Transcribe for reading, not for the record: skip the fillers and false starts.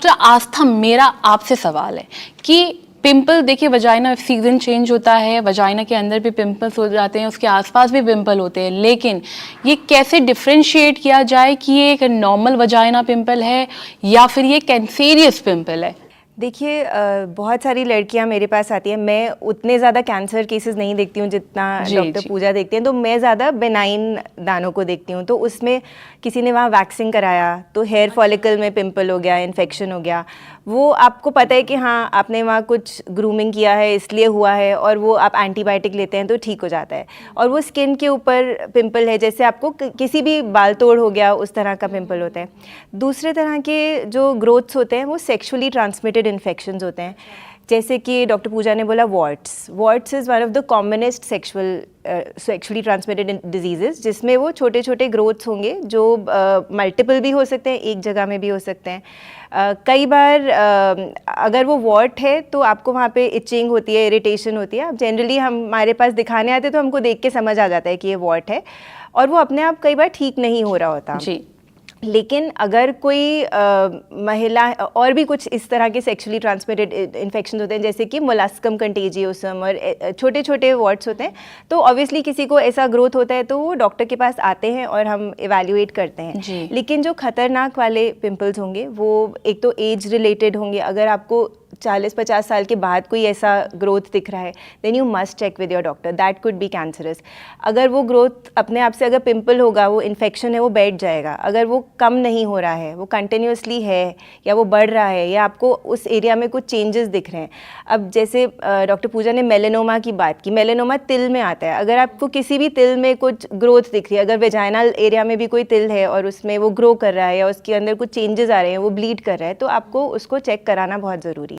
तो आस्था, मेरा आपसे सवाल है कि पिंपल, देखिए वजाइना सीजन चेंज होता है, वजाइना के अंदर भी पिंपल्स हो जाते हैं, उसके आसपास भी पिंपल होते हैं, लेकिन ये कैसे डिफरेंशिएट किया जाए कि ये एक नॉर्मल वजाइना पिंपल है या फिर ये कैंसेरियस पिंपल है? देखिए बहुत सारी लड़कियां मेरे पास आती हैं। मैं उतने ज़्यादा कैंसर केसेस नहीं देखती हूँ जितना डॉक्टर पूजा देखती हैं, तो मैं ज़्यादा बेनाइन दानों को देखती हूँ। तो उसमें किसी ने वहाँ वैक्सिंग कराया तो हेयर फॉलिकल में पिंपल हो गया, इन्फेक्शन हो गया, वो आपको पता है कि हाँ आपने वहाँ कुछ ग्रूमिंग किया है इसलिए हुआ है, और वो आप एंटीबायोटिक लेते हैं तो ठीक हो जाता है। और वो स्किन के ऊपर पिंपल है, जैसे आपको किसी भी बाल तोड़ हो गया उस तरह का पिंपल होता है। दूसरे तरह के जो ग्रोथ्स होते हैं वो सेक्शुअली ट्रांसमिटेड इन्फेक्शंस होते हैं, जैसे कि डॉक्टर पूजा ने बोला warts is one of the commonest sexually transmitted diseases, जिसमें वो छोटे छोटे ग्रोथ्स होंगे जो मल्टीपल भी हो सकते हैं, एक जगह में भी हो सकते हैं। कई बार अगर वो वॉर्ट है तो आपको वहाँ पे इचिंग होती है, इरिटेशन होती है। अब जनरली हमारे पास दिखाने आते तो हमको देख के समझ आ जाता है कि ये वॉर्ट है, और वो अपने आप कई बार ठीक नहीं हो रहा होता जी। लेकिन अगर कोई महिला और भी कुछ इस तरह के सेक्सुअली ट्रांसमिटेड इन्फेक्शन होते हैं, जैसे कि मोलास्कम कंटेजियोसम और छोटे छोटे वॉर्ड्स होते हैं, तो ऑब्वियसली किसी को ऐसा ग्रोथ होता है तो वो डॉक्टर के पास आते हैं और हम इवैल्यूएट करते हैं। लेकिन जो खतरनाक वाले पिंपल्स होंगे वो एक तो एज रिलेटेड होंगे। अगर आपको 40-50 साल के बाद कोई ऐसा ग्रोथ दिख रहा है, then you must check with your doctor, that could be cancerous. अगर वो ग्रोथ अपने आप से, अगर पिंपल होगा, वो इन्फेक्शन है, वो बैठ जाएगा। अगर वो कम नहीं हो रहा है, वो कंटिन्यूसली है, या वो बढ़ रहा है, या आपको उस एरिया में कुछ चेंजेस दिख रहे हैं। अब जैसे डॉक्टर पूजा ने मेलेनोमा की बात की, मेलेनोमा तिल में आता है। अगर आपको किसी भी तिल में कुछ ग्रोथ दिख रही है, अगर वेजाइनल एरिया में भी कोई तिल है और उसमें वो ग्रो कर रहा है या उसके अंदर कुछ चेंजेस आ रहे हैं, वो ब्लीड कर रहा है, तो आपको उसको चेक कराना बहुत ज़रूरी है।